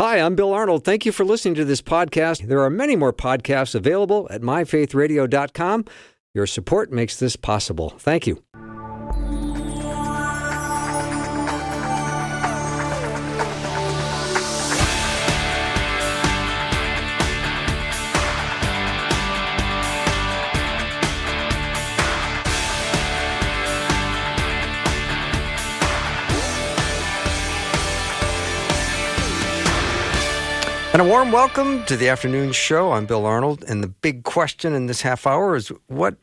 Hi, I'm Bill Arnold. Thank you for listening to this podcast. There are many more podcasts available at myfaithradio.com. Your support makes this possible. Thank you. And a warm welcome to the afternoon show. I'm Bill Arnold, and the big question in this half hour is, what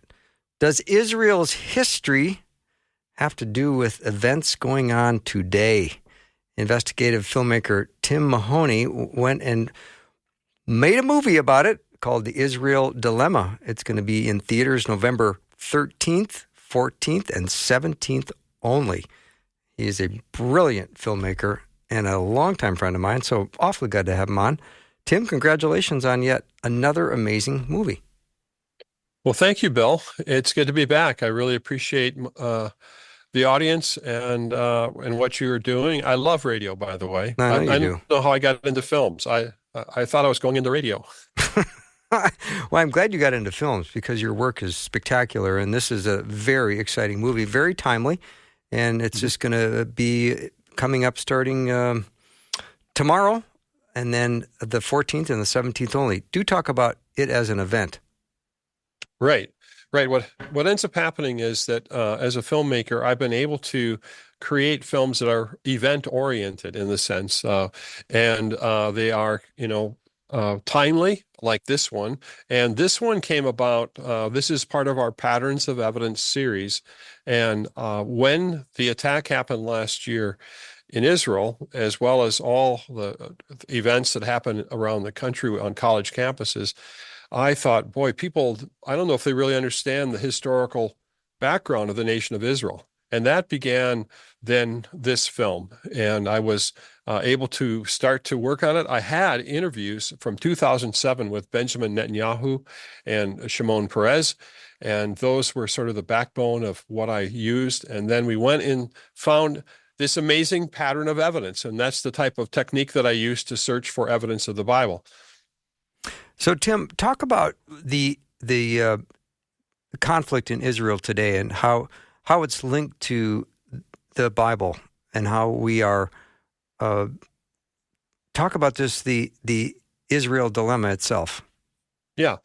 does Israel's history have to do with events going on today? Investigative filmmaker Tim Mahoney went and made a movie about it called The Israel Dilemma. It's going to be in theaters November 13th, 14th, and 17th only. He is a brilliant filmmaker and a longtime friend of mine, so awfully glad to have him on. Tim, congratulations on yet another amazing movie. Well, thank you, Bill. It's good to be back. I really appreciate the audience and what you're doing. I love radio, by the way. I I don't know how I got into films. I thought I was going into radio. Well, I'm glad you got into films because your work is spectacular, and this is a very exciting movie, very timely, and it's just going to be coming up starting tomorrow, and then the 14th and the 17th only. Do talk about it as an event. Right. What ends up happening is that as a filmmaker, I've been able to create films that are event-oriented in the sense, and they are, timely, like this one. And this one came about, this is part of our Patterns of Evidence series. And when the attack happened last year in Israel, as well as all the events that happen around the country on college campuses, I thought, boy, people, I don't know if they really understand the historical background of the nation of Israel. And that began then this film. And I was able to start to work on it. I had interviews from 2007 with Benjamin Netanyahu and Shimon Peres. And those were sort of the backbone of what I used. And then we went and found this amazing pattern of evidence. And that's the type of technique that I use to search for evidence of the Bible. So, Tim, talk about the conflict in Israel today and how it's linked to the Bible and how we are. Talk about this, the Israel dilemma itself. Yeah.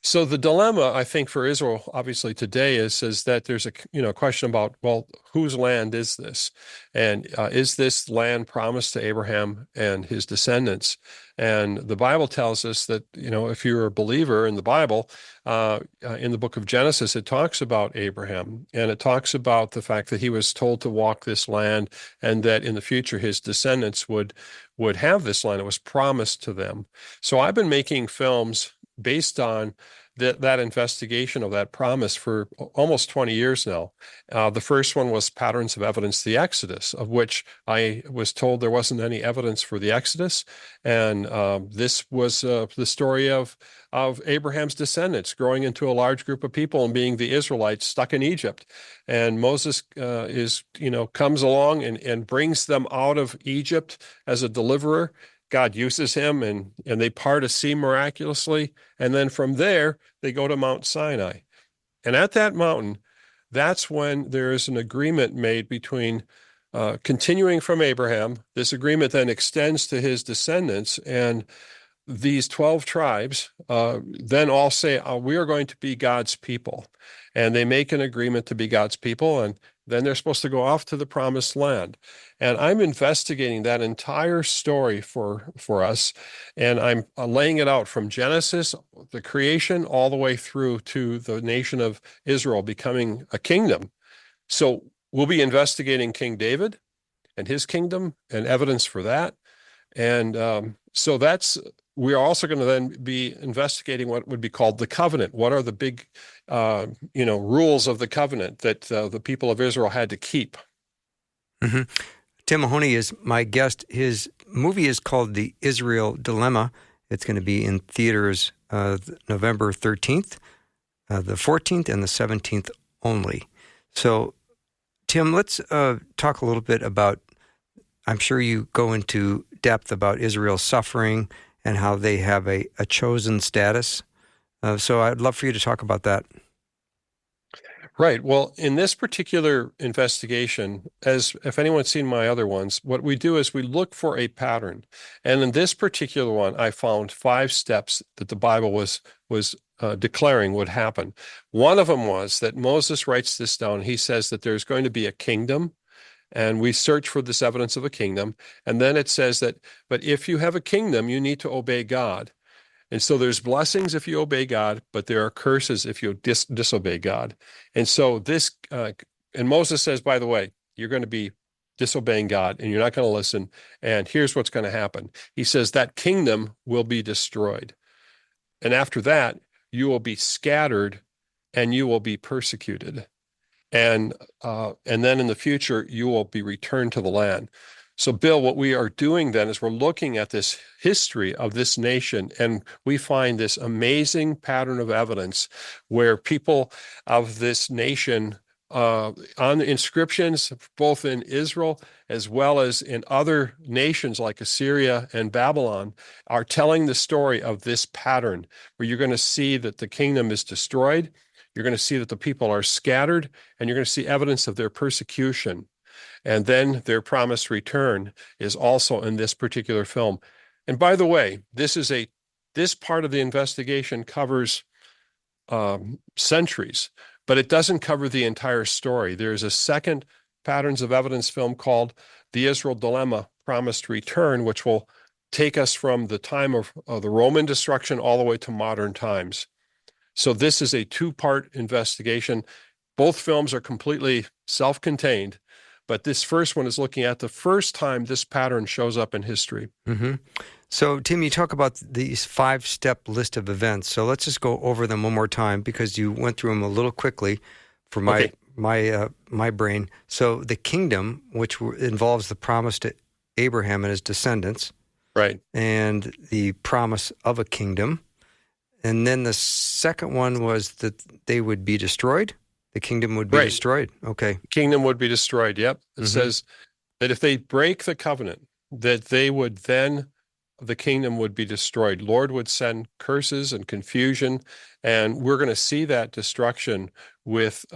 So the dilemma, I think, for Israel, obviously today is that there's a question about, well, whose land is this? And is this land promised to Abraham and his descendants? And the Bible tells us that, if you're a believer in the Bible, in the book of Genesis, it talks about Abraham, and it talks about the fact that he was told to walk this land and that in the future his descendants would have this land. It was promised to them. So I've been making films based on that investigation of that promise for almost 20 years now. The first one was Patterns of Evidence, the Exodus, of which I was told there wasn't any evidence for the Exodus. And this was the story of Abraham's descendants growing into a large group of people and being the Israelites stuck in Egypt. And Moses comes along and brings them out of Egypt as a deliverer. God uses him, and they part a sea miraculously. And then from there, they go to Mount Sinai. And at that mountain, that's when there is an agreement made between continuing from Abraham. This agreement then extends to his descendants. And these 12 tribes then all say, we are going to be God's people. And they make an agreement to be God's people. And then they're supposed to go off to the promised land. And I'm investigating that entire story for us. And I'm laying it out from Genesis, the creation, all the way through to the nation of Israel becoming a kingdom. So we'll be investigating King David and his kingdom and evidence for that. And so we are also going to then be investigating what would be called the covenant. What are the big, rules of the covenant that the people of Israel had to keep? Mm-hmm. Tim Mahoney is my guest. His movie is called The Israel Dilemma. It's going to be in theaters November 13th, the 14th, and the 17th only. So, Tim, let's talk a little bit about, I'm sure you go into great depth about Israel's suffering and how they have a chosen status. So I'd love for you to talk about that. Right. Well, in this particular investigation, as if anyone's seen my other ones, what we do is we look for a pattern. And in this particular one, I found 5 steps that the Bible was declaring would happen. One of them was that Moses writes this down. He says that there's going to be a kingdom, and we search for this evidence of a kingdom. And then it says that, but if you have a kingdom, you need to obey God. And so there's blessings if you obey God, but there are curses if you disobey God. And so this, and Moses says, by the way, you're going to be disobeying God and you're not going to listen. And here's what's going to happen. He says that kingdom will be destroyed. And after that, you will be scattered and you will be persecuted. And then in the future, you will be returned to the land. So, Bill, what we are doing then is we're looking at this history of this nation, and we find this amazing pattern of evidence where people of this nation, on inscriptions, both in Israel as well as in other nations like Assyria and Babylon, are telling the story of this pattern where you're going to see that the kingdom is destroyed, you're going to see that the people are scattered, and you're going to see evidence of their persecution. And then their promised return is also in this particular film. And by the way, this part of the investigation covers centuries, but it doesn't cover the entire story. There's a second Patterns of Evidence film called The Israel Dilemma, Promised Return, which will take us from the time of the Roman destruction all the way to modern times. So this is a 2-part investigation. Both films are completely self-contained, but this first one is looking at the first time this pattern shows up in history. Mm-hmm. So, Tim, you talk about these 5-step list of events. So let's just go over them one more time because you went through them a little quickly for my brain. So the kingdom, which involves the promise to Abraham and his descendants. Right. And the promise of a kingdom. And then the second one was that they would be destroyed. The kingdom would be destroyed. Okay. The kingdom would be destroyed. Yep. It says that if they break the covenant, that the kingdom would be destroyed. Lord would send curses and confusion. And we're going to see that destruction with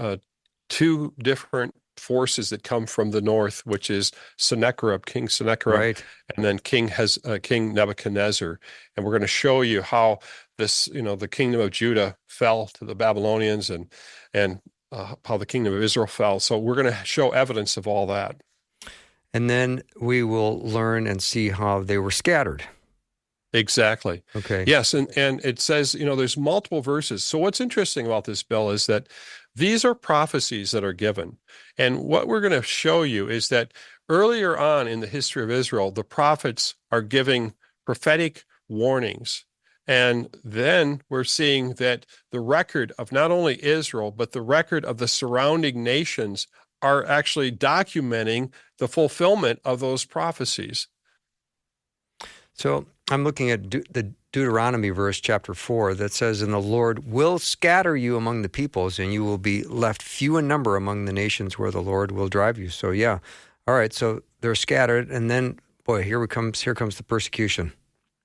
2 different forces that come from the north, which is Sennacherib, King Sennacherib, and then King Nebuchadnezzar. And we're going to show you how this, the kingdom of Judah fell to the Babylonians and how the kingdom of Israel fell. So we're going to show evidence of all that. And then we will learn and see how they were scattered. Exactly. Okay. Yes, and it says, there's multiple verses. So what's interesting about this, Bill, is that these are prophecies that are given. And what we're going to show you is that earlier on in the history of Israel, the prophets are giving prophetic warnings. And then we're seeing that the record of not only Israel, but the record of the surrounding nations are actually documenting the fulfillment of those prophecies. So I'm looking at the Deuteronomy verse, chapter 4, that says, "And the Lord will scatter you among the peoples, and you will be left few in number among the nations where the Lord will drive you." So yeah, all right. So they're scattered, and then here comes the persecution.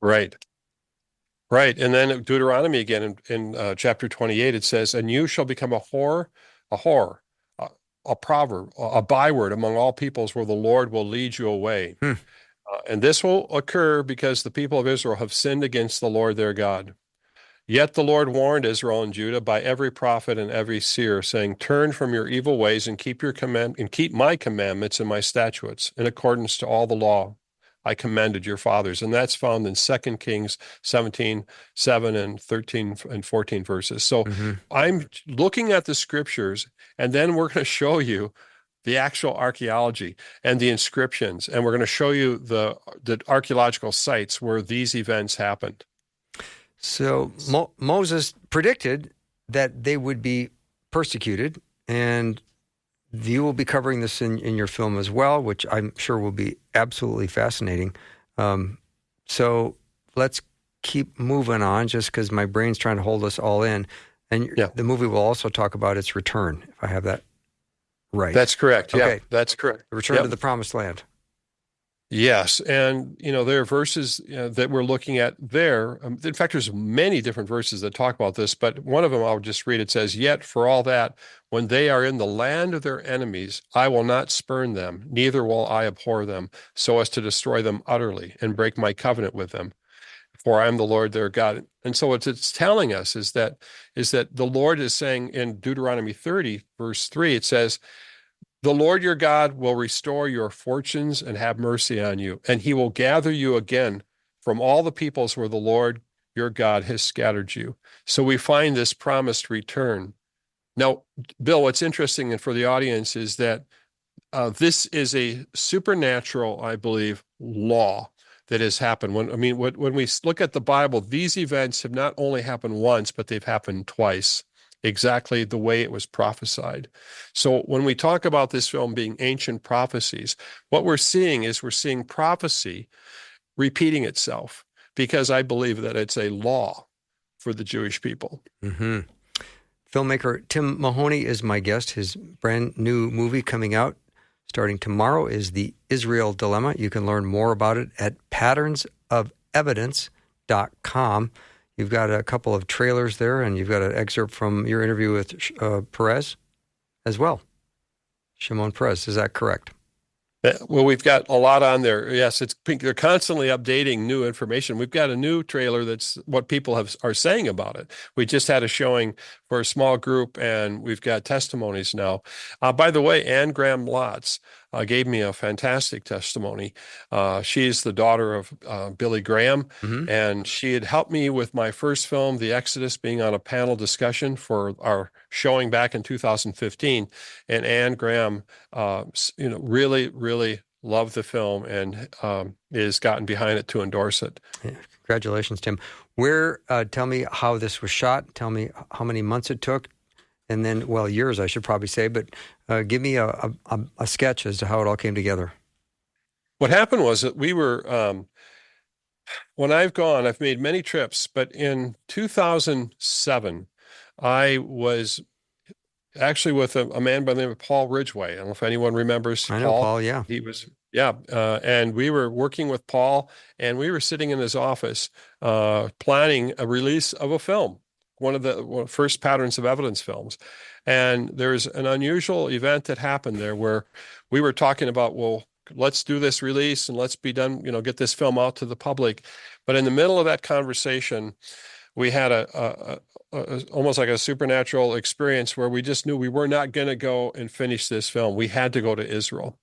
Right. Right. And then Deuteronomy again in chapter 28, it says, "And you shall become a whore, a proverb, a byword among all peoples where the Lord will lead you away." And this will occur because the people of Israel have sinned against the Lord their God. Yet the Lord warned Israel and Judah by every prophet and every seer, saying, "Turn from your evil ways and keep my commandments and my statutes in accordance to all the law I commanded your fathers." And that's found in 2 Kings 17, 7 and 13 and 14 verses. So I'm looking at the scriptures, and then we're going to show you the actual archaeology and the inscriptions, and we're going to show you the archaeological sites where these events happened. So Moses predicted that they would be persecuted, and you will be covering this in your film as well, which I'm sure will be absolutely fascinating. So let's keep moving on, just because my brain's trying to hold us all in. And the movie will also talk about its return, if I have that right. That's correct. Okay. Yeah, that's correct. The return to the Promised Land. Yes, and there are verses that we're looking at there. In fact, there's many different verses that talk about this, but one of them I'll just read. It says, "Yet for all that, when they are in the land of their enemies, I will not spurn them, neither will I abhor them, so as to destroy them utterly and break my covenant with them. For I am the Lord their God." And so what it's telling us is that the Lord is saying in Deuteronomy 30, verse 3, it says, "The Lord your God will restore your fortunes and have mercy on you, and he will gather you again from all the peoples where the Lord your God has scattered you." So we find this promised return. Now, Bill, what's interesting and for the audience is that this is a supernatural, I believe, law that has happened. When we look at the Bible, these events have not only happened once, but they've happened twice, exactly the way it was prophesied. So when we talk about this film being ancient prophecies, what we're seeing is we're seeing prophecy repeating itself because I believe that it's a law for the Jewish people. Mm-hmm. Filmmaker Tim Mahoney is my guest. His brand new movie coming out starting tomorrow is The Israel Dilemma. You can learn more about it at patternsofelvidence.com. You've got a couple of trailers there, and you've got an excerpt from your interview with Peres as well. Shimon Peres, is that correct? Well, we've got a lot on there. Yes, they're constantly updating new information. We've got a new trailer that's what people are saying about it. We just had a showing for a small group, and we've got testimonies now. By the way, Anne Graham Lotz gave me a fantastic testimony. She's the daughter of Billy Graham, and she had helped me with my first film, The Exodus, being on a panel discussion for our showing back in 2015. And Anne Graham, really loved the film and is gotten behind it to endorse it. Yeah, congratulations, Tim. Tell me how this was shot. Tell me how many months it took. And then, well, years, I should probably say, but give me a sketch as to how it all came together. What happened was that we were, when I've made many trips, but in 2007, I was actually with a man by the name of Paul Ridgway. I don't know if anyone remembers Paul. I know Paul, yeah. He was, yeah. And we were working with Paul, and we were sitting in his office planning a release of a film, one of the first Patterns of Evidence films. And there's an unusual event that happened there where we were talking about, well, let's do this release and let's be done, get this film out to the public. But in the middle of that conversation, we had almost like a supernatural experience where we just knew we were not going to go and finish this film. We had to go to Israel.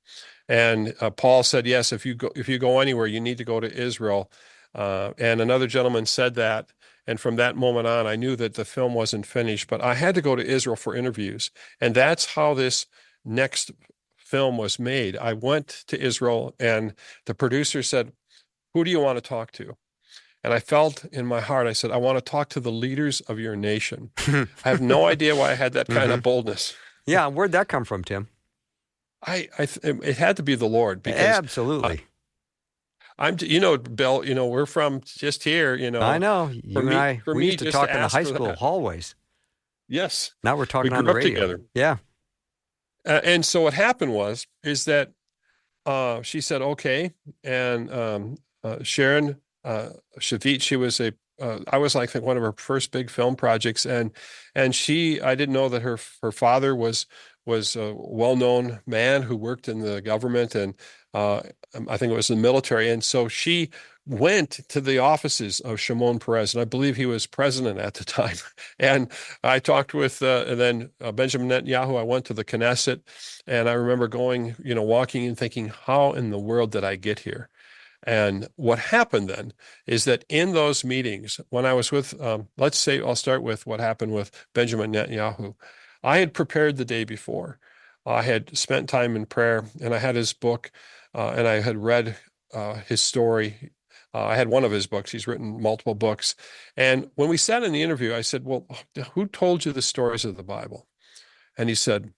And Paul said, yes, if you go anywhere, you need to go to Israel. And another gentleman said that. And from that moment on, I knew that the film wasn't finished, but I had to go to Israel for interviews. And that's how this next film was made. I went to Israel, and the producer said, "Who do you want to talk to?" And I felt in my heart, I said, "I want to talk to the leaders of your nation." I have no idea why I had that kind of boldness. Yeah, where'd that come from, Tim? It had to be the Lord, because absolutely. Bill, we're from just here, I know. We used to talk in the high school hallways. Yes. Now we're talking we on the grew up radio. Together. Yeah. And so what happened is that she said, okay. And Sharon Shavit, she was I was like one of her first big film projects. And I didn't know that her father was a well-known man who worked in the government, and I think it was the military. And so she went to the offices of Shimon Peres, and I believe he was president at the time. And I talked with, and then Benjamin Netanyahu. I went to the Knesset, and I remember going, walking and thinking, how in the world did I get here? And what happened then is that in those meetings, when I was with, let's say, I'll start with what happened with Benjamin Netanyahu. I had prepared the day before. I had spent time in prayer, and I had his book, and I had read his story. I had one of his books. He's written multiple books. And when we sat in the interview, I said, well, who told you the stories of the Bible? And he said,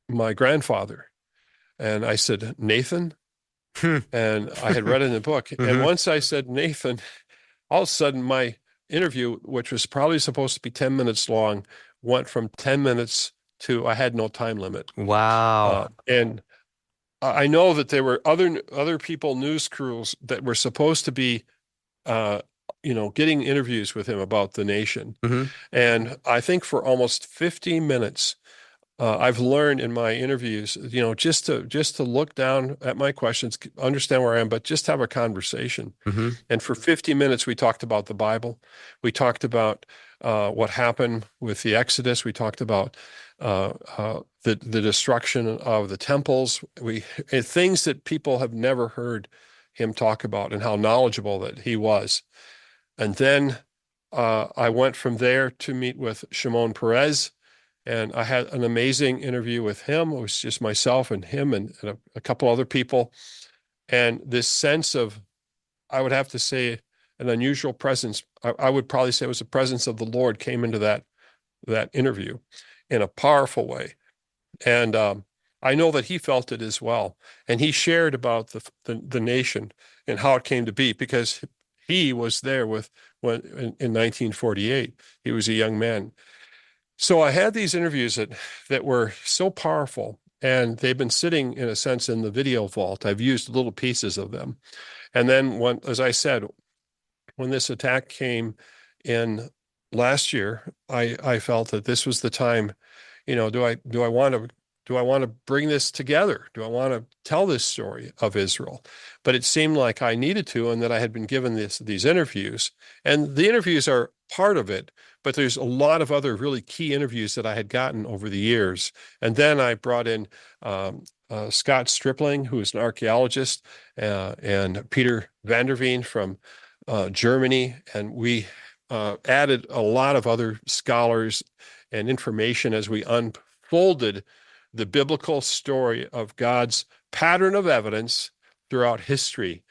my grandfather. And I said, Nathan? And I had read it in the book. And once I said Nathan, all of a sudden my interview, which was probably supposed to be 10 minutes long, went from 10 minutes to I had no time limit. Wow. And I know that there were other people, news crews that were supposed to be, uh, getting interviews with him about the nation. Hmm. And I think for almost 50 minutes, I've learned in my interviews, just to look down at my questions, understand where I am, but just have a conversation. Hmm. And for 50 minutes, we talked about the Bible. We talked about what happened with the Exodus. We talked about the destruction of the temples. Things that people have never heard him talk about, and how knowledgeable that he was. And then I went from there to meet with Shimon Peres, and I had an amazing interview with him. It was just myself and him and a couple other people. And this sense of, I would have to say, an unusual presence. I would probably say it was the presence of the Lord came into that interview in a powerful way. And I know that he felt it as well. And he shared about the nation and how it came to be, because he was there in 1948. He was a young man. So I had these interviews that were so powerful, and they've been sitting, in a sense, in the video vault. I've used little pieces of them. And then as I said, when this attack came in last year, I felt that this was the time. Do I want to bring this together? Do I want to tell this story of Israel? But it seemed like I needed to, and that I had been given these interviews, and the interviews are part of it. But there's a lot of other really key interviews that I had gotten over the years. And then I brought in Scott Stripling, who is an archaeologist, and Peter Vanderveen from Germany, and we added a lot of other scholars and information as we unfolded the biblical story of God's pattern of evidence throughout history.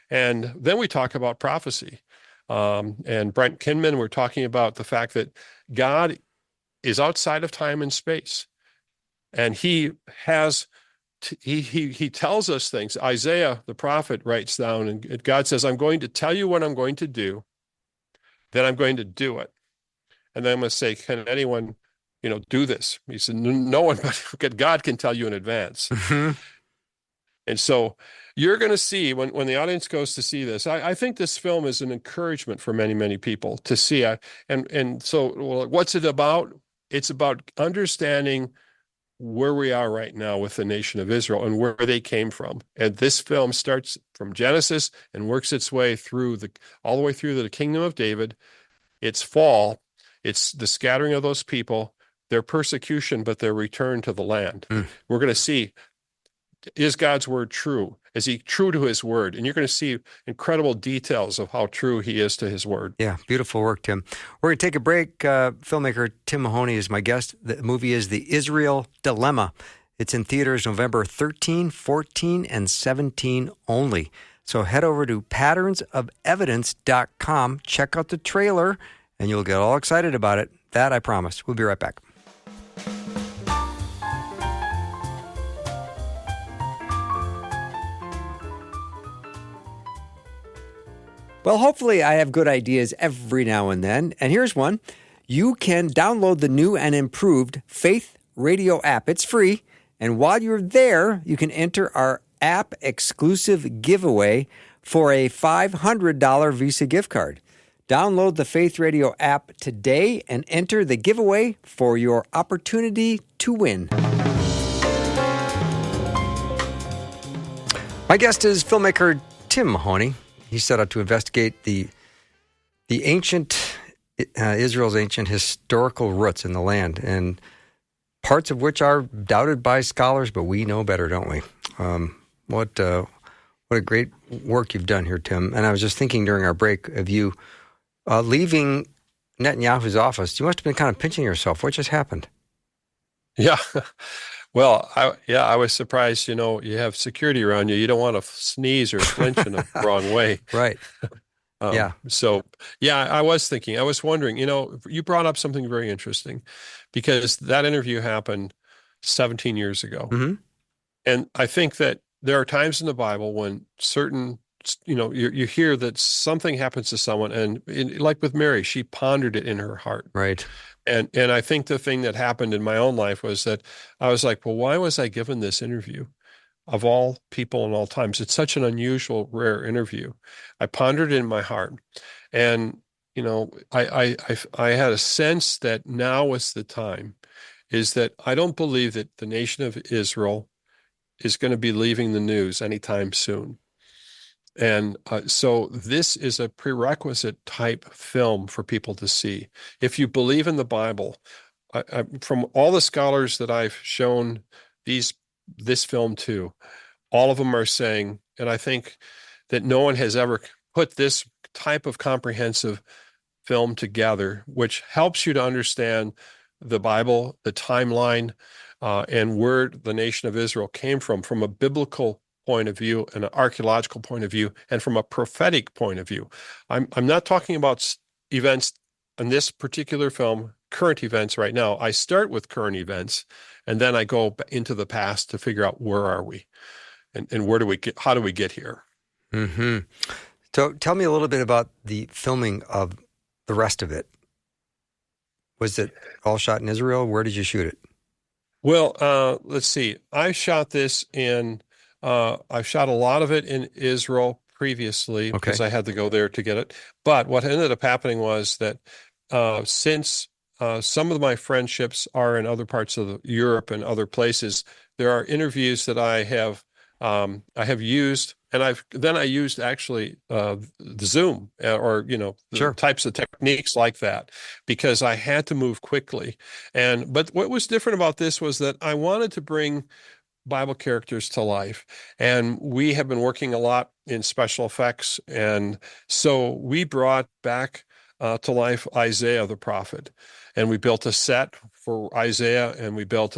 And then we talk about prophecy. And Brent Kinman, we're talking about the fact that God is outside of time and space, and he tells us things. Isaiah, the prophet, writes down, and God says, I'm going to tell you what I'm going to do, then I'm going to do it. And then I'm going to say, can anyone, do this? He said, no one but God can tell you in advance. Hmm. And so you're going to see when the audience goes to see this, I think this film is an encouragement for many, many people to see. So what's it about? It's about understanding where we are right now with the nation of Israel and where they came from. And this film starts from Genesis and works its way all the way through the kingdom of David, its fall, it's the scattering of those people, their persecution, but their return to the land. Mm. We're going to see, is God's word true? Is he true to his word? And you're going to see incredible details of how true he is to his word. Yeah, beautiful work, Tim. We're going to take a break. Filmmaker Tim Mahoney is my guest. The movie is The Israel Dilemma. It's in theaters November 13, 14, and 17 only. So head over to patternsofevidence.com, check out the trailer, and you'll get all excited about it. That I promise. We'll be right back. Well, hopefully I have good ideas every now and then. And here's one. You can download the new and improved Faith Radio app. It's free. And while you're there, you can enter our app exclusive giveaway for a $500 Visa gift card. Download the Faith Radio app today and enter the giveaway for your opportunity to win. My guest is filmmaker Tim Mahoney. He set out to investigate the ancient Israel's ancient historical roots in the land, and parts of which are doubted by scholars, but we know better, don't we? What a great work you've done here, Tim. And I was just thinking during our break of you leaving Netanyahu's office. You must have been kind of pinching yourself. What just happened? Yeah. Well, I was surprised, you have security around you. You don't want to sneeze or flinch in the wrong way. Right. Yeah. So, I was wondering, you brought up something very interesting, because that interview happened 17 years ago. Mm-hmm. And I think that there are times in the Bible when certain, you hear that something happens to someone, and like with Mary, she pondered it in her heart. Right. And I think the thing that happened in my own life was that I was like, well, why was I given this interview? of all people in all times. It's such an unusual, rare interview. I pondered it in my heart, and I had a sense that now was the time. Is that I don't believe that the nation of Israel is going to be leaving the news anytime soon. And so this is a prerequisite type film for people to see. If you believe in the Bible, from all the scholars that I've shown this film to, all of them are saying, and I think that no one has ever put this type of comprehensive film together, which helps you to understand the Bible, the timeline, and where the nation of Israel came from a biblical point of view, an archaeological point of view, and from a prophetic point of view. I'm not talking about events in this particular film, current events right now. I start with current events, and then I go into the past to figure out where are we, and where do we get, how do we get here? Mm-hmm. So tell me a little bit about the filming of the rest of it. Was it all shot in Israel? Where did you shoot it? Well, let's see. I shot this in, I've shot a lot of it in Israel previously because I had to go there to get it. But what ended up happening was that since some of my friendships are in other parts of Europe and other places, there are interviews that I have used, and I used actually the Zoom or Sure. types of techniques like that because I had to move quickly. But what was different about this was that I wanted to bring Bible characters to life, and we have been working a lot in special effects, and so we brought back to life Isaiah the prophet, and we built a set for Isaiah, and we built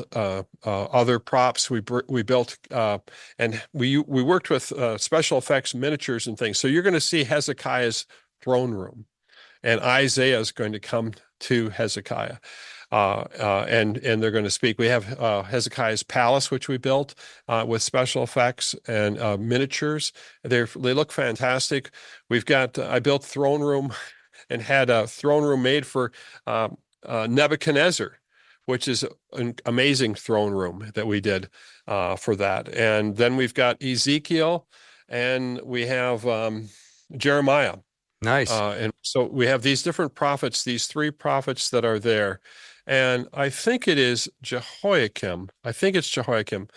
other props. We built and we worked with special effects, miniatures, and things. So you're going to see Hezekiah's throne room, and Isaiah is going to come to Hezekiah, and they're going to speak. We have Hezekiah's palace, which we built with special effects and miniatures. They look fantastic. We've got I built throne room and had a throne room made for Nebuchadnezzar, which is an amazing throne room that we did for that. And then we've got Ezekiel, and we have Jeremiah. Nice. And so we have these different prophets, these three prophets that are there. And I think it is Jehoiakim. I think it's Jehoiakim.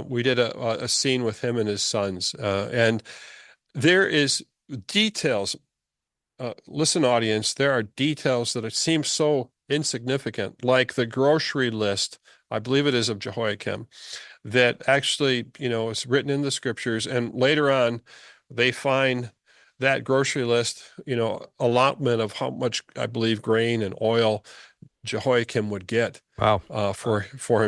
We did a scene with him and his sons. And there is details. Listen, audience, there are details that it seems so insignificant, like the grocery list, I believe it is of Jehoiakim, that actually, is written in the scriptures. And later on, they find that grocery list, allotment of how much, I believe, grain and oil Jehoiakim would get for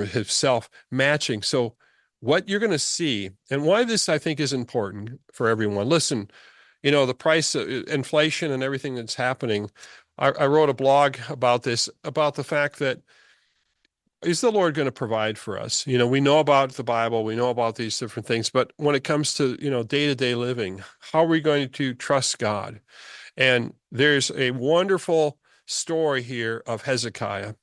himself, matching. So what you're going to see, and why this, I think, is important for everyone. Listen, the price of inflation and everything that's happening. I wrote a blog about this, about the fact that is the Lord going to provide for us? We know about the Bible, we know about these different things, but when it comes to, day-to-day living, how are we going to trust God? And there's a wonderful story here of Hezekiah.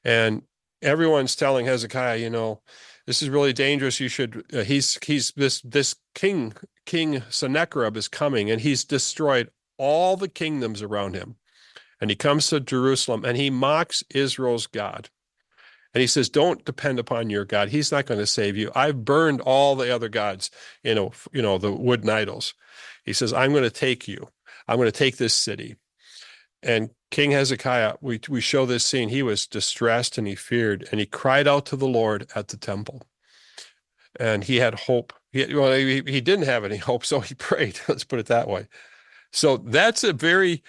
And everyone's telling Hezekiah, this is really dangerous. You should, he's this King Sennacherib is coming, and he's destroyed all the kingdoms around him. And he comes to Jerusalem, and he mocks Israel's God. And he says, don't depend upon your God. He's not going to save you. I've burned all the other gods, the wooden idols. He says, I'm going to take you. I'm going to take this city. And King Hezekiah, we show this scene. He was distressed and he feared, and he cried out to the Lord at the temple. And he had hope. He didn't have any hope, so he prayed. Let's put it that way. So that's the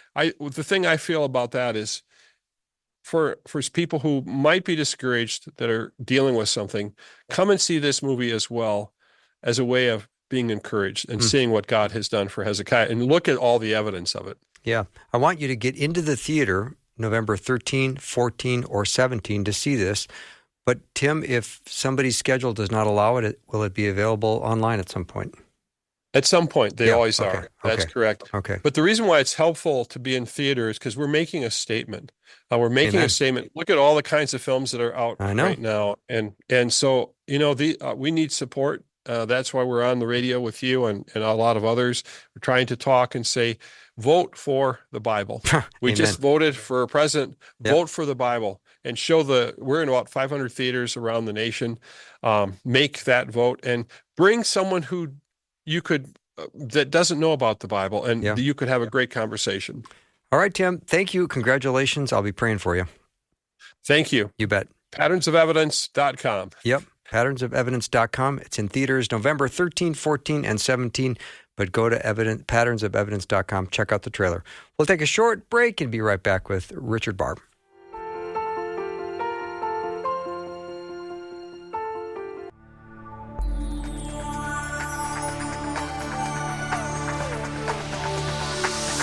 thing I feel about that is for people who might be discouraged that are dealing with something, come and see this movie as well as a way of being encouraged and seeing what God has done for Hezekiah, and look at all the evidence of it. Yeah. I want you to get into the theater November 13, 14, or 17 to see this. But Tim, if somebody's schedule does not allow it, will it be available online at some point? At some point, they always are. That's correct. Okay. But the reason why it's helpful to be in theater is because we're making a statement. We're making a statement. Look at all the kinds of films that are out right now, and so we need support. That's why we're on the radio with you and a lot of others. We're trying to talk and say, vote for the Bible. We Amen. just voted for a president. Yep. Vote for the Bible and we're in about 500 theaters around the nation. Make that vote and bring someone who you could that doesn't know about the Bible, and Yeah. you could have a great conversation. All right, Tim. Thank you. Congratulations. I'll be praying for you. Thank you. You bet. Patternsofevidence.com. Yep. Patternsofevidence.com. It's in theaters November 13, 14, and 17. But go to patternsofevidence.com. Check out the trailer. We'll take a short break and be right back with Richard Bahr.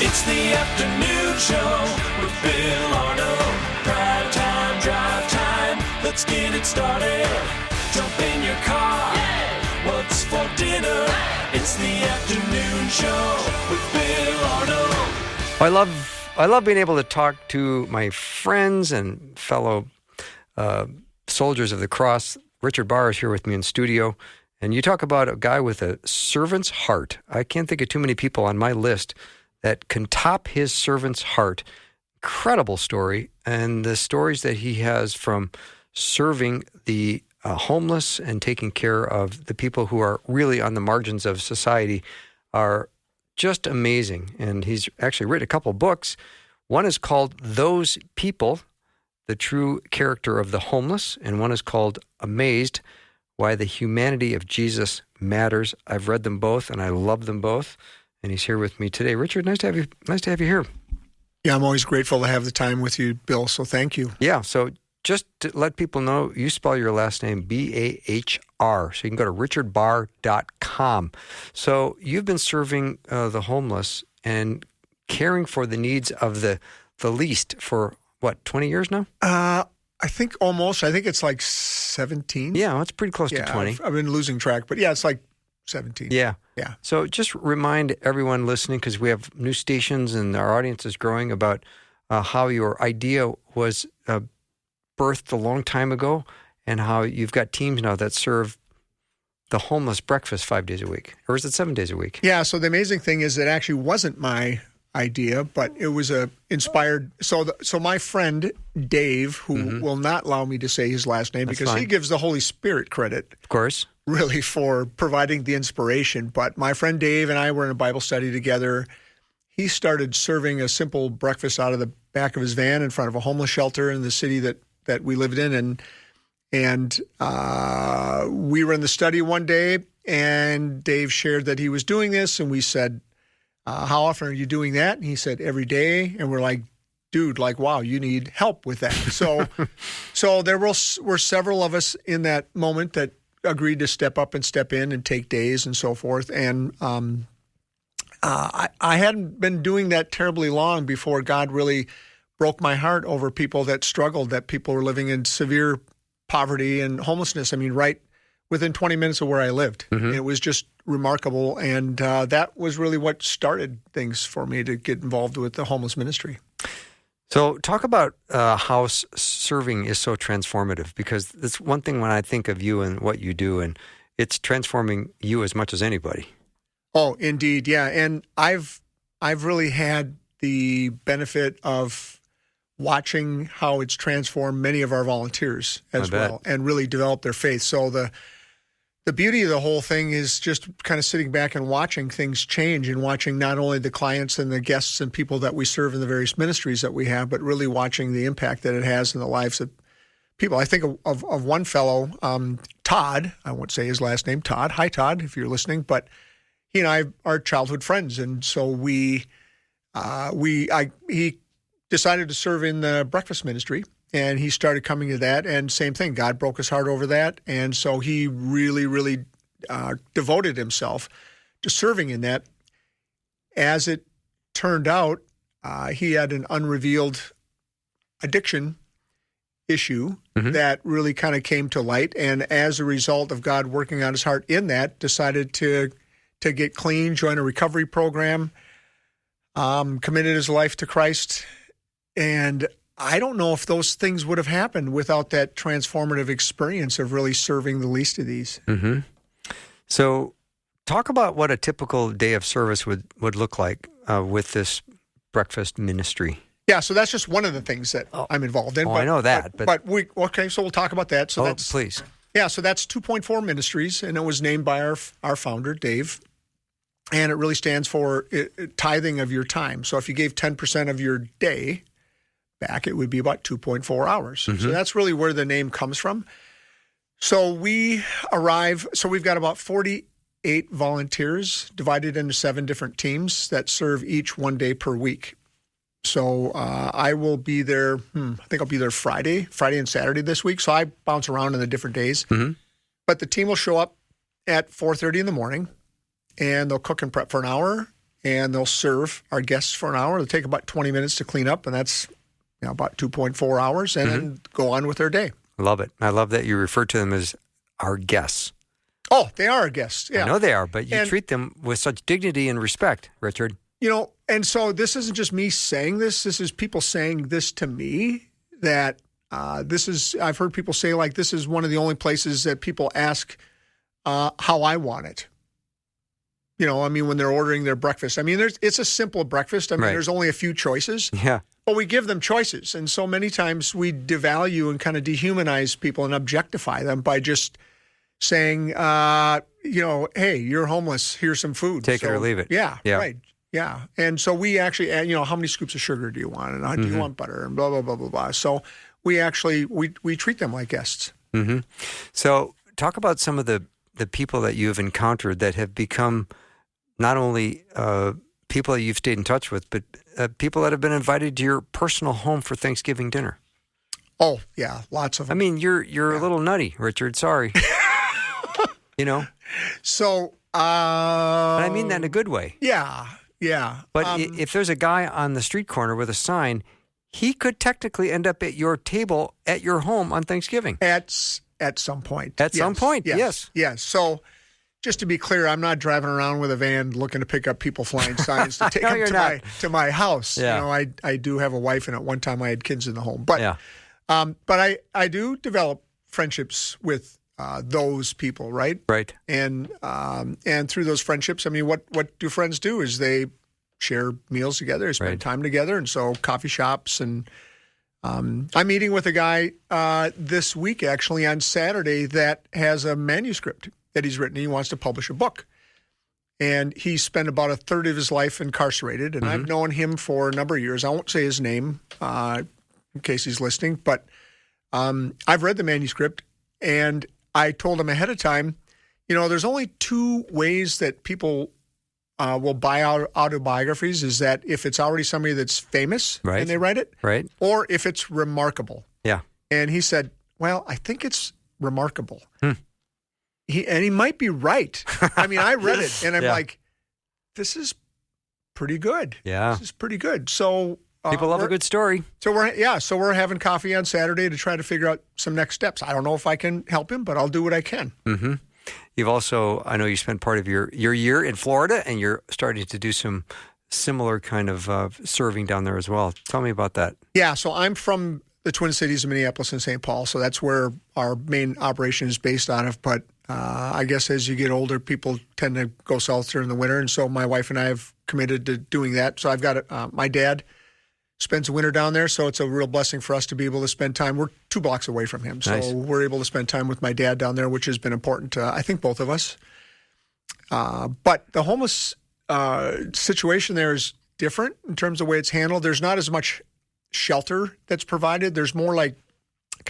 It's the afternoon show with Bill Arnold. Prime time, drive time. Let's get it started. Jump in your car. What's for dinner? It's the afternoon show with Bill Arnold. I love being able to talk to my friends and fellow soldiers of the cross. Richard Bahr is here with me in studio. And you talk about a guy with a servant's heart. I can't think of too many people on my list that can top his servant's heart. Incredible story. And the stories that he has from serving the homeless and taking care of the people who are really on the margins of society are just amazing. And he's actually written a couple books. One is called Those People, The True Character of the Homeless, and one is called Amazed, Why the Humanity of Jesus Matters. I've read them both, and I love them both. And he's here with me today. Richard, nice to have you. Nice to have you here. Yeah, I'm always grateful to have the time with you, Bill, so thank you. Yeah, so just to let people know, you spell your last name B-A-H-R, so you can go to richardbahr.com. So you've been serving the homeless and caring for the needs of the least for, 20 years now? I think almost. I think it's like 17. Yeah, well, it's pretty close to 20. I've been losing track, but yeah, it's like 17. Yeah. Yeah. So just remind everyone listening, because we have new stations and our audience is growing, about how your idea was birthed a long time ago and how you've got teams now that serve the homeless breakfast 5 days a week. Or is it 7 days a week? Yeah, so the amazing thing is it actually wasn't my idea, but it was inspired. So my friend Dave, who will not allow me to say his last name, That's because fine. he gives the Holy Spirit credit, Of course. really, for providing the inspiration. But my friend Dave and I were in a Bible study together. He started serving a simple breakfast out of the back of his van in front of a homeless shelter in the city that we lived in. And we were in the study one day, and Dave shared that he was doing this, and we said, how often are you doing that? And he said, every day. And we're like, dude, wow, you need help with that. So there were several of us in that moment that agreed to step up and step in and take days and so forth. And I hadn't been doing that terribly long before God really broke my heart over people that struggled, that people were living in severe poverty and homelessness. I mean, right within 20 minutes of where I lived. It was just remarkable. And that was really what started things for me to get involved with the homeless ministry. So talk about how serving is so transformative, because it's one thing when I think of you and what you do, and it's transforming you as much as anybody. Oh, indeed. Yeah. And I've really had the benefit of watching how it's transformed many of our volunteers as well, and really developed their faith. So the beauty of the whole thing is just kind of sitting back and watching things change, and watching not only the clients and the guests and people that we serve in the various ministries that we have, but really watching the impact that it has in the lives of people. I think of one fellow, Todd. I won't say his last name, Todd. Hi, Todd, if you're listening. But he and I are childhood friends, and so he decided to serve in the breakfast ministry. And he started coming to that, and same thing, God broke his heart over that. And so he really, really devoted himself to serving in that. As it turned out, he had an unrevealed addiction issue that really kind of came to light. And as a result of God working on his heart in that, decided to get clean, join a recovery program, committed his life to Christ. And I don't know if those things would have happened without that transformative experience of really serving the least of these. So talk about what a typical day of service would look like with this breakfast ministry. Yeah, so that's just one of the things that I'm involved in. Oh, I know that. But so we'll talk about that. So please. Yeah, so that's 2.4 Ministries, and it was named by our founder, Dave. And it really stands for tithing of your time. So if you gave 10% of your day back, it would be about 2.4 hours. So that's really where the name comes from. So we've got about 48 volunteers divided into 7 different teams that serve each 1 day per week. So I will be there, I think I'll be there Friday and Saturday this week. So I bounce around in the different days. But the team will show up at 4:30 in the morning, and they'll cook and prep for an hour, and they'll serve our guests for an hour. It'll take about 20 minutes to clean up, and that's about 2.4 hours, and then go on with their day. Love it. I love that you refer to them as our guests. Oh, they are our guests. Yeah. I know they are, but you treat them with such dignity and respect, Richard. And so this isn't just me saying this. This is people saying this to me, that I've heard people say, like, this is one of the only places that people ask how I want it. When they're ordering their breakfast. It's a simple breakfast. There's only a few choices. Yeah. But we give them choices. And so many times we devalue and kind of dehumanize people and objectify them by just saying, hey, you're homeless. Here's some food. Take it or leave it. Yeah. Right. Yeah. And so we actually add, how many scoops of sugar do you want? And do you want butter? And blah, blah, blah, blah, blah. So we actually, we treat them like guests. So talk about some of the people that you've encountered that have become not only people that you've stayed in touch with, but people that have been invited to your personal home for Thanksgiving dinner. Oh, yeah. Lots of them. You're a little nutty, Richard. Sorry. So, and I mean that in a good way. Yeah. Yeah. But if there's a guy on the street corner with a sign, he could technically end up at your table at your home on Thanksgiving. At some point. At some point, yes. Yes. So just to be clear, I'm not driving around with a van looking to pick up people flying signs to take them to my house. Yeah. I do have a wife, and at one time I had kids in the home. But yeah. I do develop friendships with those people, right? Right. And through those friendships, what do friends do is they share meals together, they spend time together, and so coffee shops. And I'm meeting with a guy this week, actually, on Saturday, that has a manuscript that he's written. He wants to publish a book. And he spent about a third of his life incarcerated, and I've known him for a number of years. I won't say his name in case he's listening, but I've read the manuscript, and I told him ahead of time, there's only 2 ways that people will buy out autobiographies, is that if it's already somebody that's famous and they write it, or if it's remarkable. Yeah. And he said, well, I think it's remarkable. He might be right. I read it, and I'm like, this is pretty good. Yeah. This is pretty good. So people love a good story. So we're having coffee on Saturday to try to figure out some next steps. I don't know if I can help him, but I'll do what I can. You've also, I know you spent part of your year in Florida, and you're starting to do some similar kind of serving down there as well. Tell me about that. Yeah, so I'm from the Twin Cities of Minneapolis and St. Paul, so that's where our main operation is based out of. But I guess as you get older, people tend to go south during the winter, and so my wife and I have committed to doing that. So I've got my dad spends the winter down there, so it's a real blessing for us to be able to spend time. We're 2 blocks away from him, so we're able to spend time with my dad down there, which has been important to, I think, both of us. But the homeless situation there is different in terms of the way it's handled. There's not as much shelter that's provided. There's more kind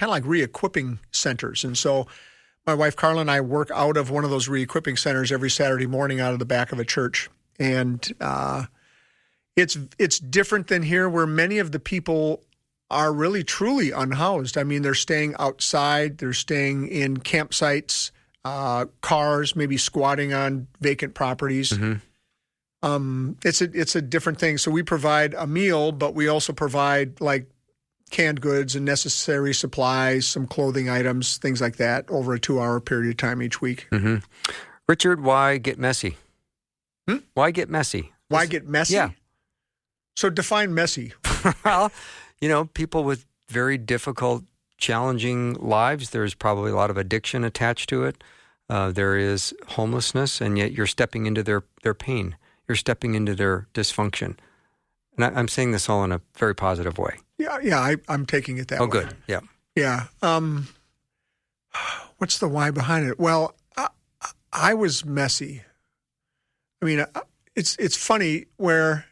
of like re-equipping centers. And so my wife Carla and I work out of one of those re-equipping centers every Saturday morning out of the back of a church. And it's different than here, where many of the people are really truly unhoused. They're staying outside, they're staying in campsites, cars, maybe squatting on vacant properties. It's a different thing. So we provide a meal, but we also provide canned goods and necessary supplies, some clothing items, things like that, over a 2-hour period of time each week. Richard, why get messy? Why get messy? Why get messy? Yeah. So define messy. Well, people with very difficult, challenging lives. There's probably a lot of addiction attached to it. there is homelessness, and yet you're stepping into their pain. You're stepping into their dysfunction. And I'm saying this all in a very positive way. Yeah, I'm taking it that way. Oh, good. Yeah. Yeah. What's the why behind it? Well, I was messy. I mean, it's funny where,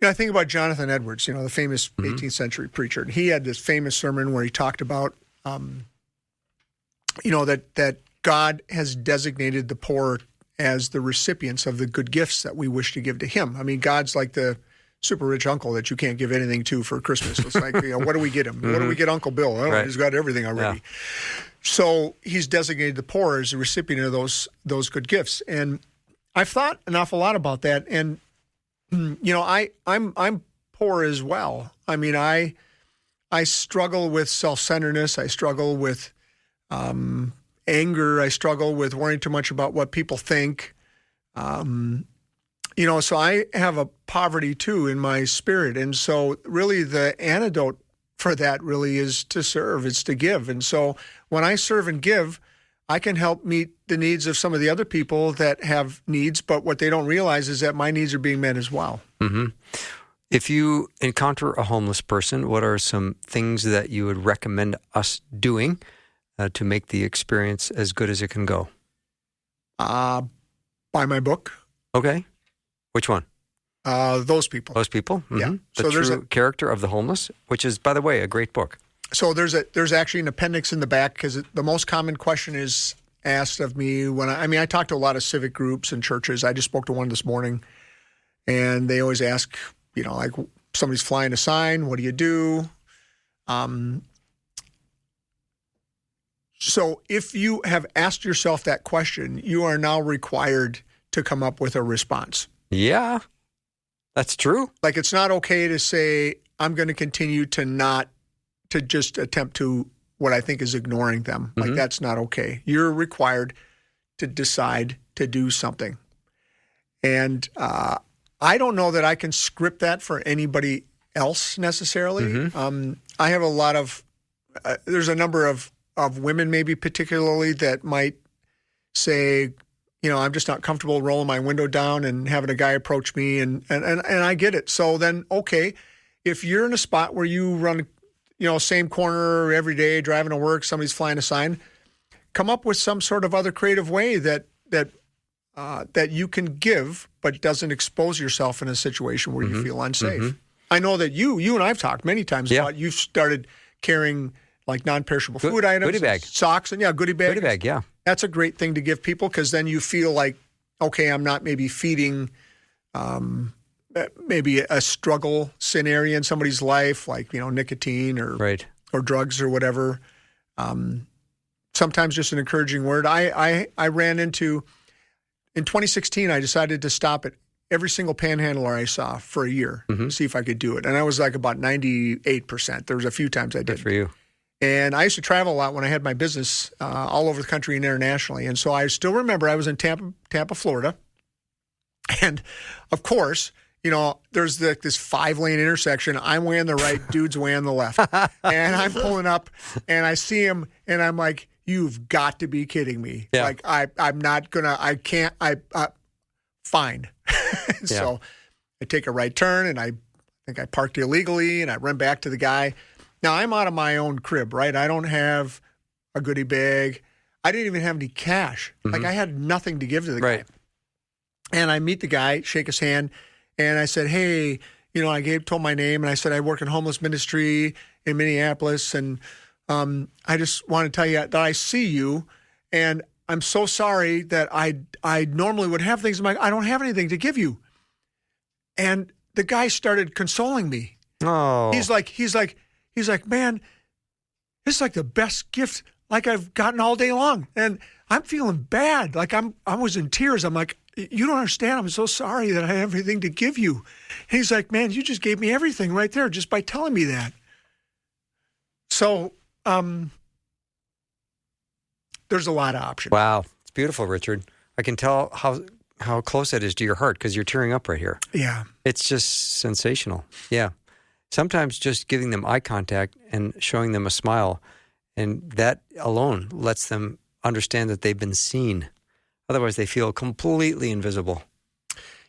I think about Jonathan Edwards, the famous 18th century preacher. And he had this famous sermon where he talked about, that God has designated the poor as the recipients of the good gifts that we wish to give to him. I mean, God's like the super rich uncle that you can't give anything to for Christmas. It's like, what do we get him? What do we get Uncle Bill? Oh, Right. He's got everything already. Yeah. So he's designated the poor as the recipient of those good gifts. And I've thought an awful lot about that. And, I'm poor as well. I mean, I struggle with self-centeredness. I struggle with anger. I struggle with worrying too much about what people think. So I have a poverty too in my spirit. And so really the antidote for that really is to serve, it's to give. And so when I serve and give, I can help meet the needs of some of the other people that have needs, but what they don't realize is that my needs are being met as well. Mm-hmm. If you encounter a homeless person, what are some things that you would recommend us doing to make the experience as good as it can go? Buy my book. Okay. Which one? Those people. Those people? Mm-hmm. Yeah. The So True Character of the Homeless, which is, by the way, a great book. So there's actually an appendix in the back because the most common question is asked of me when I talk to a lot of civic groups and churches. I just spoke to one this morning, and they always ask, like somebody's flying a sign, what do you do? So if you have asked yourself that question, you are now required to come up with a response. Yeah, that's true. Like it's not okay to say, I'm going to continue to just attempt to what I think is ignoring them. Like that's not okay. You're required to decide to do something. And I don't know that I can script that for anybody else necessarily. I have a lot of, there's a number of women maybe particularly that might say, I'm just not comfortable rolling my window down and having a guy approach me and I get it. So then, okay, if you're in a spot where you run, same corner every day, driving to work, somebody's flying a sign, come up with some sort of other creative way that you can give, but doesn't expose yourself in a situation where you feel unsafe. I know that you and I've talked many times about you've started carrying like non-perishable food items, goodie bag, socks, and goodie bag. Goodie bag, yeah. That's a great thing to give people because then you feel like, okay, I'm not maybe feeding maybe a struggle scenario in somebody's life, like, nicotine or drugs or whatever. Sometimes just an encouraging word. I ran into, in 2016, I decided to stop at every single panhandler I saw for a year to see if I could do it. And I was like about 98%. There was a few times I did. Good for you. And I used to travel a lot when I had my business all over the country and internationally. And so I still remember I was in Tampa, Florida. And, of course, there's this 5-lane intersection. I'm way on the right, dude's way on the left. And I'm pulling up, and I see him, and I'm like, you've got to be kidding me. Yeah. Like, I'm not going to, I can't, fine. So I take a right turn, and I think I parked illegally, and I run back to the guy. Now, I'm out of my own crib, right? I don't have a goodie bag. I didn't even have any cash. Like, I had nothing to give to the guy. And I meet the guy, shake his hand, and I said, hey, I told my name, and I said I work in homeless ministry in Minneapolis, and I just want to tell you that I see you, and I'm so sorry that I normally would have things. I don't have anything to give you. And the guy started consoling me. Oh. He's like, man, this is like the best gift like I've gotten all day long. And I'm feeling bad. Like I was in tears. I'm like, you don't understand. I'm so sorry that I have everything to give you. And he's like, man, you just gave me everything right there just by telling me that. So there's a lot of options. Wow. It's beautiful, Richard. I can tell how close that is to your heart because you're tearing up right here. Yeah. It's just sensational. Yeah. Sometimes just giving them eye contact and showing them a smile, and that alone lets them understand that they've been seen. Otherwise, they feel completely invisible.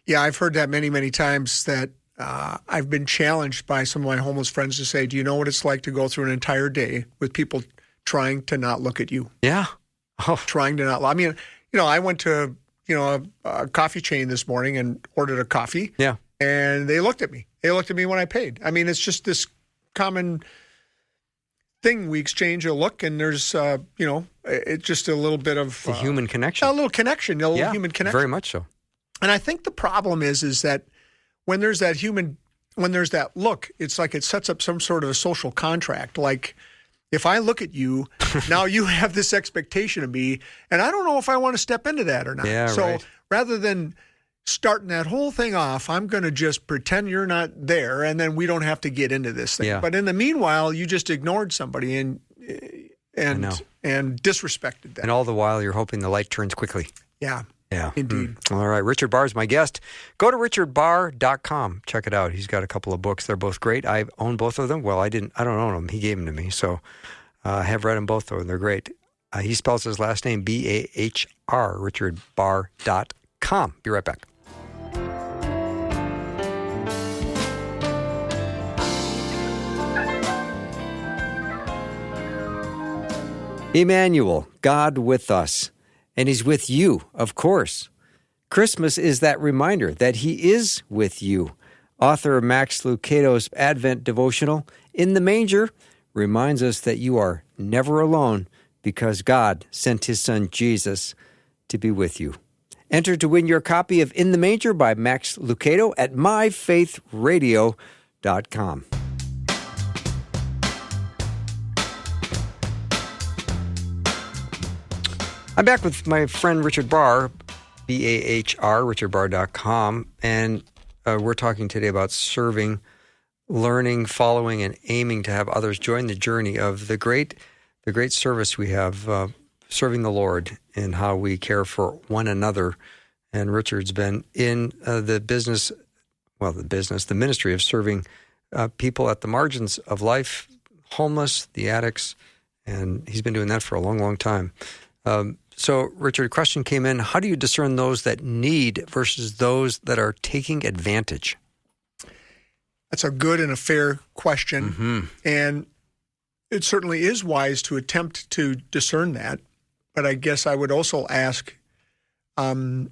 Yeah, I've heard that many, many times that I've been challenged by some of my homeless friends to say, do you know what it's like to go through an entire day with people trying to not look at you? Yeah. Oh. Trying to not look. I mean, I went to, a coffee chain this morning and ordered a coffee. Yeah. And they looked at me. They looked at me when I paid. I mean, it's just this common thing. We exchange a look, and there's, it's just a little bit of a human connection. A little connection, human connection. Very much so. And I think the problem is that when there's that look, it's like it sets up some sort of a social contract. Like, if I look at you, now you have this expectation of me, and I don't know if I want to step into that or not. Yeah, so right. rather than starting that whole thing off, I'm going to just pretend you're not there, and then we don't have to get into this thing. Yeah. But in the meanwhile, you just ignored somebody and disrespected them. And all the while, you're hoping the light turns quickly. Yeah. Yeah. Indeed. All right. Richard Bahr is my guest. Go to richardbahr.com. Check it out. He's got a couple of books. They're both great. I own both of them. Well, I don't own them. He gave them to me. So I have read them both, though. They're great. He spells his last name B-A-H-R, richardbahr.com. Be right back. Emmanuel, God with us. And he's with you, of course. Christmas is that reminder that he is with you. Author Max Lucado's Advent devotional, In the Manger, reminds us that you are never alone because God sent his son Jesus to be with you. Enter to win your copy of In the Manger by Max Lucado at myfaithradio.com. I'm back with my friend Richard Bahr, B-A-H-R, richardbahr.com, and we're talking today about serving, learning, following, and aiming to have others join the journey of the great service we have, serving the Lord and how we care for one another. And Richard's been in the ministry of serving people at the margins of life, homeless, the addicts, and he's been doing that for a long, long time. So, Richard, a question came in. How do you discern those that need versus those that are taking advantage? That's a good and a fair question. Mm-hmm. And it certainly is wise to attempt to discern that. But I guess I would also ask, why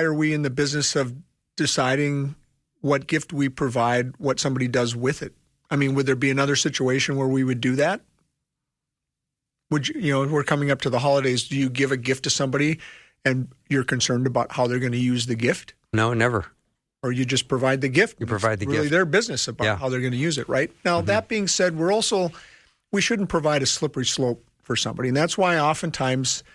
are we in the business of deciding what gift we provide, what somebody does with it? I mean, would there be another situation where we would do that? Would you, we're coming up to the holidays. Do you give a gift to somebody and you're concerned about how they're going to use the gift? No, never. Or you just provide the gift? You provide the gift. It's really their business about how they're going to use it, right? Now, that being said, we shouldn't provide a slippery slope for somebody. And that's why oftentimes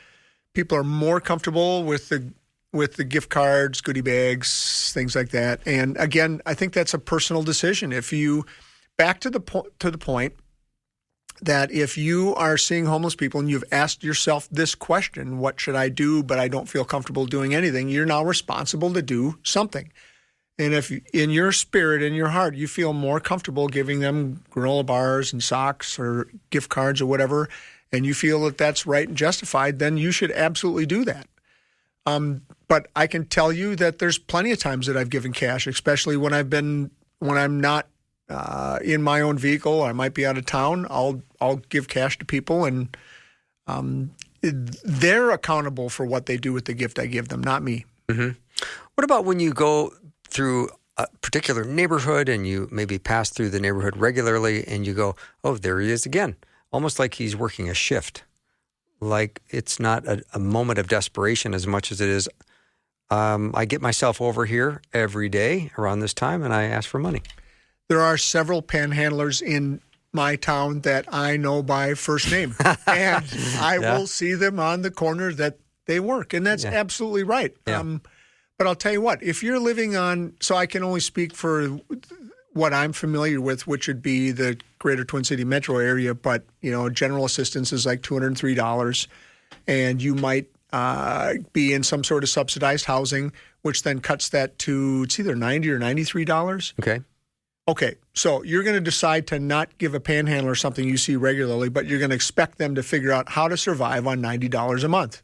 people are more comfortable with the gift cards, goodie bags, things like that. And again, I think that's a personal decision. If you, back to the point, that if you are seeing homeless people and you've asked yourself this question, what should I do, but I don't feel comfortable doing anything, you're now responsible to do something. And if in your spirit, in your heart, you feel more comfortable giving them granola bars and socks or gift cards or whatever, and you feel that that's right and justified, then you should absolutely do that. But I can tell you that there's plenty of times that I've given cash, especially when I'm not in my own vehicle, or I might be out of town. I'll give cash to people, and they're accountable for what they do with the gift I give them, not me. Mm-hmm. What about when you go through a particular neighborhood and you maybe pass through the neighborhood regularly and you go, oh, there he is again, almost like he's working a shift. Like it's not a moment of desperation as much as it is, I get myself over here every day around this time and I ask for money. There are several panhandlers in my town that I know by first name, and I will see them on the corner that they work, and that's absolutely right. Yeah. But I'll tell you what, if you're living so I can only speak for what I'm familiar with, which would be the greater Twin City metro area, but, general assistance is like $203, and you might be in some sort of subsidized housing, which then cuts that to, it's either $90 or $93. Okay. Okay, so you're going to decide to not give a panhandler something you see regularly, but you're going to expect them to figure out how to survive on $90 a month.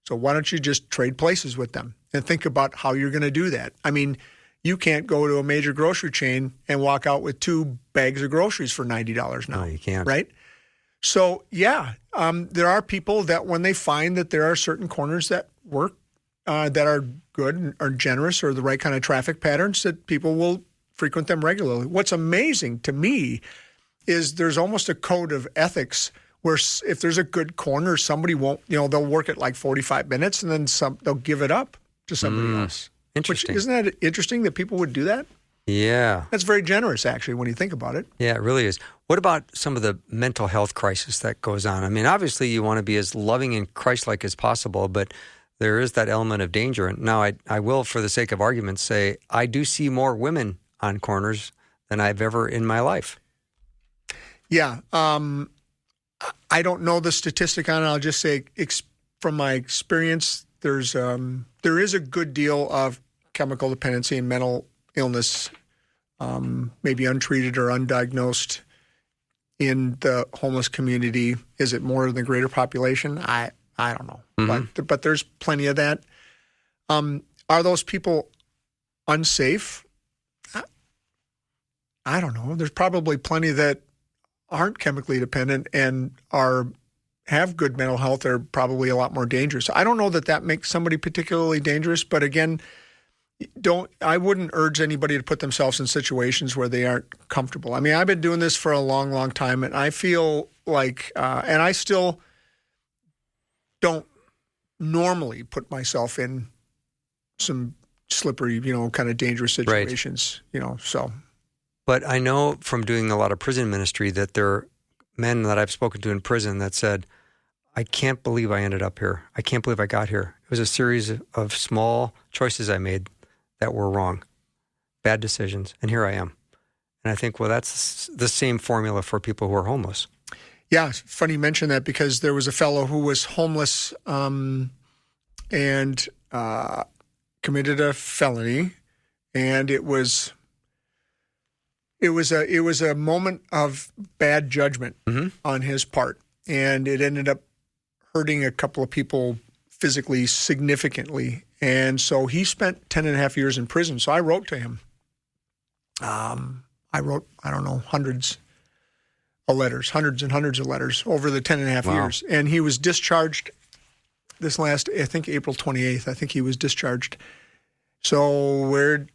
So why don't you just trade places with them and think about how you're going to do that? I mean, you can't go to a major grocery chain and walk out with 2 bags of groceries for $90 now. No, you can't. Right? So, yeah, there are people that when they find that there are certain corners that work, that are good and are generous or the right kind of traffic patterns, that people will frequent them regularly. What's amazing to me is there's almost a code of ethics where if there's a good corner, somebody won't, they'll work it like 45 minutes and then they'll give it up to somebody else. Interesting. Isn't that interesting that people would do that? Yeah. That's very generous, actually, when you think about it. Yeah, it really is. What about some of the mental health crisis that goes on? I mean, obviously you want to be as loving and Christ-like as possible, but there is that element of danger. And now I will, for the sake of argument, say I do see more women on corners than I've ever in my life. Yeah. I don't know the statistic on it. I'll just say from my experience, there is a good deal of chemical dependency and mental illness, maybe untreated or undiagnosed in the homeless community. Is it more than the greater population? I don't know. Mm-hmm. But there's plenty of that. Are those people unsafe? I don't know. There's probably plenty that aren't chemically dependent and have good mental health. They're probably a lot more dangerous. I don't know that makes somebody particularly dangerous, but again, I wouldn't urge anybody to put themselves in situations where they aren't comfortable. I mean, I've been doing this for a long, long time, and I feel like, and I still don't normally put myself in some slippery, kind of dangerous situations, so. But I know from doing a lot of prison ministry that there are men that I've spoken to in prison that said, I can't believe I ended up here. I can't believe I got here. It was a series of small choices I made that were wrong, bad decisions, and here I am. And I think, well, that's the same formula for people who are homeless. Yeah, it's funny you mention that because there was a fellow who was homeless and committed a felony, and it was a moment of bad judgment on his part, and it ended up hurting a couple of people physically significantly. And so he spent 10 and a half years in prison. So I wrote to him. I wrote, hundreds and hundreds of letters over the 10 and a half years. And he was discharged this last, I think April 28th, I think he was discharged. So where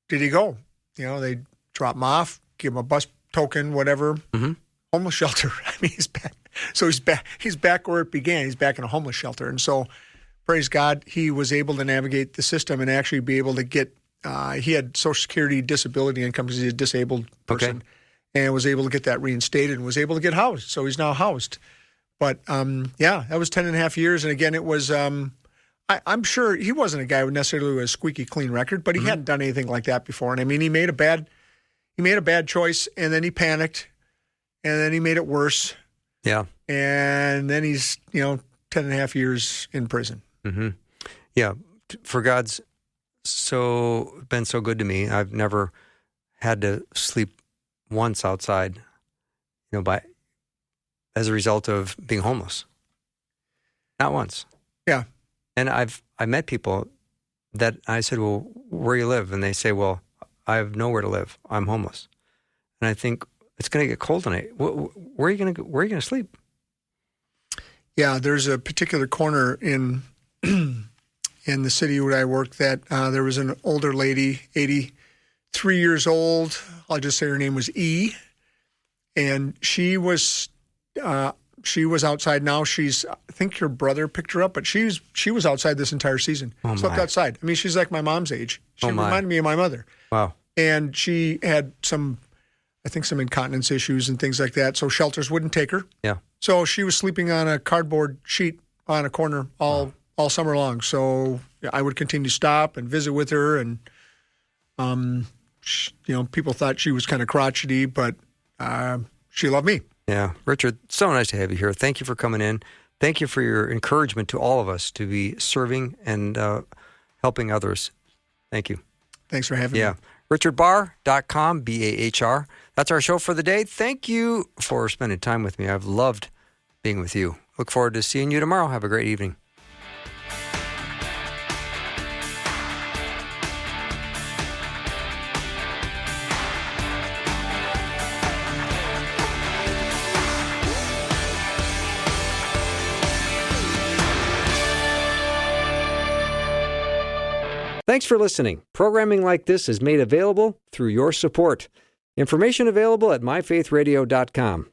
did he go? They drop him off, give him a bus token, whatever. Mm-hmm. Homeless shelter. I mean, he's back. So he's back where it began. He's back in a homeless shelter. And so, praise God, he was able to navigate the system and actually be able to get, he had Social Security disability income because he's a disabled person, and was able to get that reinstated and was able to get housed. So he's now housed. But, that was 10 and a half years. And again, it was, I'm sure he wasn't a guy who necessarily was a squeaky clean record, but he hadn't done anything like that before. And I mean, he made a bad choice, and then he panicked, and then he made it worse. Yeah. And then he's, 10 and a half years in prison. Mm-hmm. Yeah. For God's been so good to me. I've never had to sleep once outside, as a result of being homeless. Not once. Yeah. And I met people that I said, well, where do you live? And they say, well, I have nowhere to live. I'm homeless. And I think it's going to get cold tonight. Where are you going to sleep? Yeah, there's a particular corner in the city where I work that there was an older lady, 83 years old. I'll just say her name was E. And she was outside now. I think her brother picked her up, but she was outside this entire season. Slept outside. I mean, she's like my mom's age. She reminded me of my mother. Wow. And she had some incontinence issues and things like that, so shelters wouldn't take her. Yeah. So she was sleeping on a cardboard sheet on a corner all summer long. So I would continue to stop and visit with her, and people thought she was kind of crotchety, but she loved me. Yeah. Richard, so nice to have you here. Thank you for coming in. Thank you for your encouragement to all of us to be serving and helping others. Thank you. Thanks for having me. Yeah. RichardBahr.com, B-A-H-R. That's our show for the day. Thank you for spending time with me. I've loved being with you. Look forward to seeing you tomorrow. Have a great evening. Thanks for listening. Programming like this is made available through your support. Information available at myfaithradio.com.